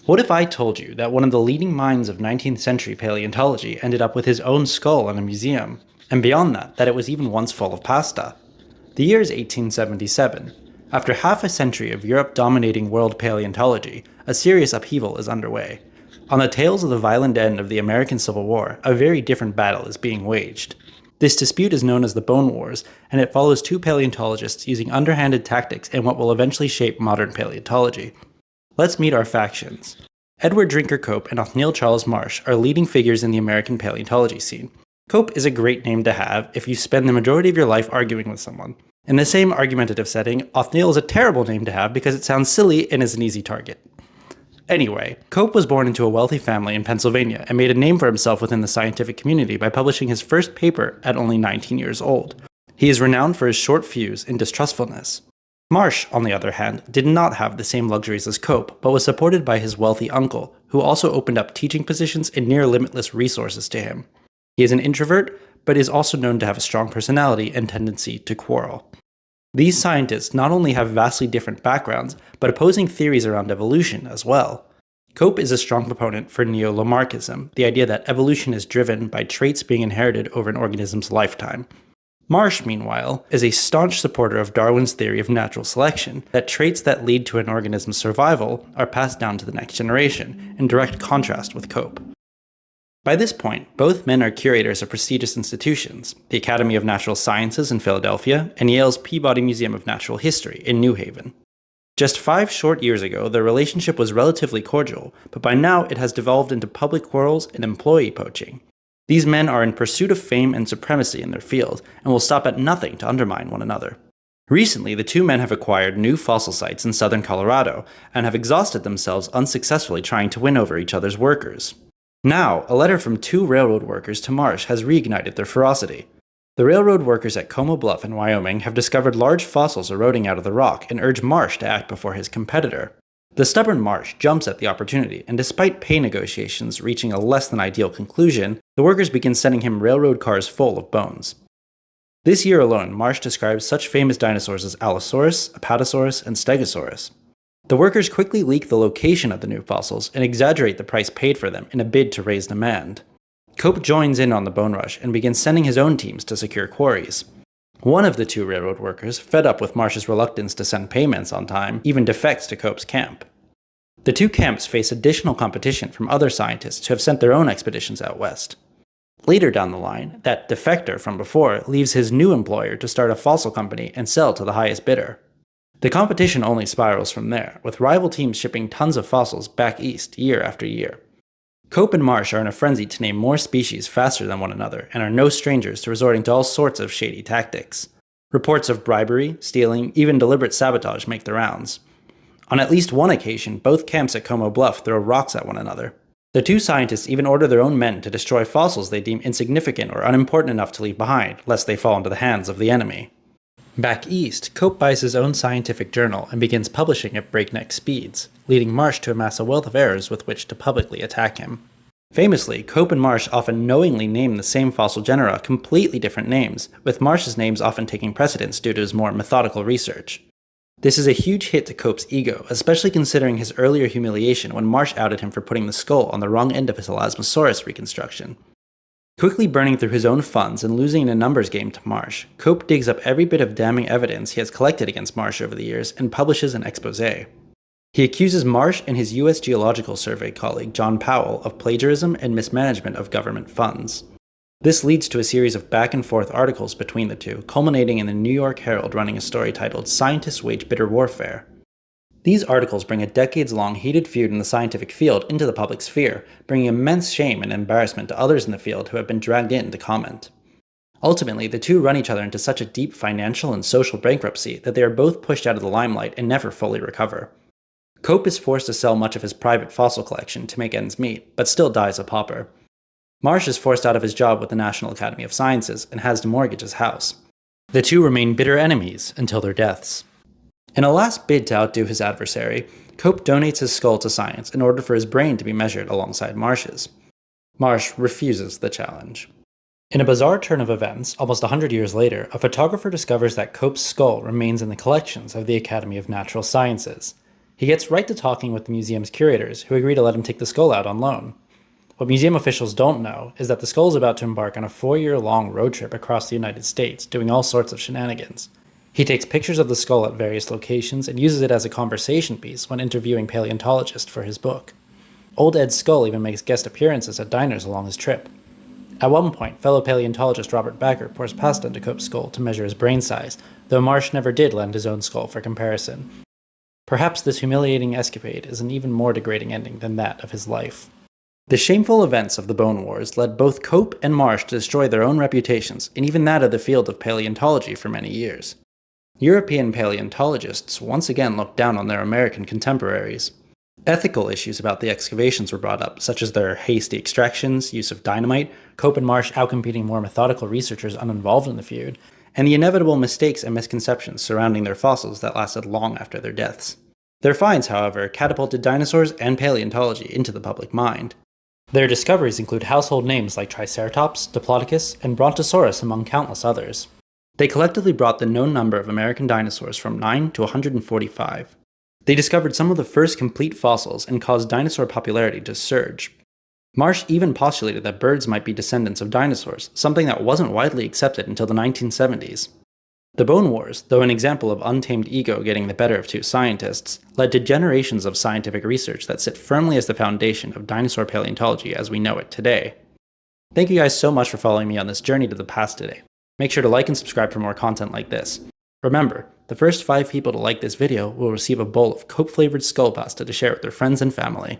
What if I told you that one of the leading minds of 19th century paleontology ended up with his own skull in a museum, and beyond that, that it was even once full of pasta? The year is 1877. After half a century of Europe dominating world paleontology, a serious upheaval is underway. On the tails of the violent end of the American Civil War, a very different battle is being waged. This dispute is known as the Bone Wars, and it follows two paleontologists using underhanded tactics in what will eventually shape modern paleontology. Let's meet our factions. Edward Drinker Cope and Othniel Charles Marsh are leading figures in the American paleontology scene. Cope is a great name to have if you spend the majority of your life arguing with someone. In the same argumentative setting, Othniel is a terrible name to have because it sounds silly and is an easy target. Anyway, Cope was born into a wealthy family in Pennsylvania and made a name for himself within the scientific community by publishing his first paper at only 19 years old. He is renowned for his short fuse and distrustfulness. Marsh, on the other hand, did not have the same luxuries as Cope, but was supported by his wealthy uncle, who also opened up teaching positions and near-limitless resources to him. He is an introvert, but is also known to have a strong personality and tendency to quarrel. These scientists not only have vastly different backgrounds, but opposing theories around evolution as well. Cope is a strong proponent for neo-Lamarckism, the idea that evolution is driven by traits being inherited over an organism's lifetime. Marsh, meanwhile, is a staunch supporter of Darwin's theory of natural selection, that traits that lead to an organism's survival are passed down to the next generation, in direct contrast with Cope. By this point, both men are curators of prestigious institutions, the Academy of Natural Sciences in Philadelphia and Yale's Peabody Museum of Natural History in New Haven. Just 5 short years ago, their relationship was relatively cordial, but by now it has devolved into public quarrels and employee poaching. These men are in pursuit of fame and supremacy in their field, and will stop at nothing to undermine one another. Recently, the two men have acquired new fossil sites in southern Colorado, and have exhausted themselves unsuccessfully trying to win over each other's workers. Now, a letter from 2 railroad workers to Marsh has reignited their ferocity. The railroad workers at Como Bluff in Wyoming have discovered large fossils eroding out of the rock and urge Marsh to act before his competitor. The stubborn Marsh jumps at the opportunity, and despite pay negotiations reaching a less than ideal conclusion, the workers begin sending him railroad cars full of bones. This year alone, Marsh describes such famous dinosaurs as Allosaurus, Apatosaurus, and Stegosaurus. The workers quickly leak the location of the new fossils and exaggerate the price paid for them in a bid to raise demand. Cope joins in on the bone rush and begins sending his own teams to secure quarries. One of the 2 railroad workers, fed up with Marsh's reluctance to send payments on time, even defects to Cope's camp. The 2 camps face additional competition from other scientists who have sent their own expeditions out west. Later down the line, that defector from before leaves his new employer to start a fossil company and sell to the highest bidder. The competition only spirals from there, with rival teams shipping tons of fossils back east year after year. Cope and Marsh are in a frenzy to name more species faster than one another, and are no strangers to resorting to all sorts of shady tactics. Reports of bribery, stealing, even deliberate sabotage make the rounds. On at least one occasion, both camps at Como Bluff throw rocks at one another. The 2 scientists even order their own men to destroy fossils they deem insignificant or unimportant enough to leave behind, lest they fall into the hands of the enemy. Back east, Cope buys his own scientific journal and begins publishing at breakneck speeds, leading Marsh to amass a wealth of errors with which to publicly attack him. Famously, Cope and Marsh often knowingly name the same fossil genera completely different names, with Marsh's names often taking precedence due to his more methodical research. This is a huge hit to Cope's ego, especially considering his earlier humiliation when Marsh outed him for putting the skull on the wrong end of his Elasmosaurus reconstruction. Quickly burning through his own funds and losing in a numbers game to Marsh, Cope digs up every bit of damning evidence he has collected against Marsh over the years and publishes an exposé. He accuses Marsh and his U.S. Geological Survey colleague John Powell of plagiarism and mismanagement of government funds. This leads to a series of back-and-forth articles between the two, culminating in the New York Herald running a story titled "Scientists Wage Bitter Warfare." These articles bring a decades-long heated feud in the scientific field into the public sphere, bringing immense shame and embarrassment to others in the field who have been dragged in to comment. Ultimately, the two run each other into such a deep financial and social bankruptcy that they are both pushed out of the limelight and never fully recover. Cope is forced to sell much of his private fossil collection to make ends meet, but still dies a pauper. Marsh is forced out of his job with the National Academy of Sciences and has to mortgage his house. The two remain bitter enemies until their deaths. In a last bid to outdo his adversary, Cope donates his skull to science in order for his brain to be measured alongside Marsh's. Marsh refuses the challenge. In a bizarre turn of events, almost 100 years later, a photographer discovers that Cope's skull remains in the collections of the Academy of Natural Sciences. He gets right to talking with the museum's curators, who agree to let him take the skull out on loan. What museum officials don't know is that the skull is about to embark on a 4-year-long road trip across the United States, doing all sorts of shenanigans. He takes pictures of the skull at various locations and uses it as a conversation piece when interviewing paleontologists for his book. Old Ed's skull even makes guest appearances at diners along his trip. At one point, fellow paleontologist Robert Backer pours pasta into Cope's skull to measure his brain size, though Marsh never did lend his own skull for comparison. Perhaps this humiliating escapade is an even more degrading ending than that of his life. The shameful events of the Bone Wars led both Cope and Marsh to destroy their own reputations, and even that of the field of paleontology for many years. European paleontologists once again looked down on their American contemporaries. Ethical issues about the excavations were brought up, such as their hasty extractions, use of dynamite, Cope and Marsh outcompeting more methodical researchers uninvolved in the feud, and the inevitable mistakes and misconceptions surrounding their fossils that lasted long after their deaths. Their finds, however, catapulted dinosaurs and paleontology into the public mind. Their discoveries include household names like Triceratops, Diplodocus, and Brontosaurus among countless others. They collectively brought the known number of American dinosaurs from 9 to 145. They discovered some of the first complete fossils and caused dinosaur popularity to surge. Marsh even postulated that birds might be descendants of dinosaurs, something that wasn't widely accepted until the 1970s. The Bone Wars, though an example of untamed ego getting the better of two scientists, led to generations of scientific research that sit firmly as the foundation of dinosaur paleontology as we know it today. Thank you guys so much for following me on this journey to the past today. Make sure to like and subscribe for more content like this. Remember, the first 5 people to like this video will receive a bowl of Cope-flavored skull pasta to share with their friends and family.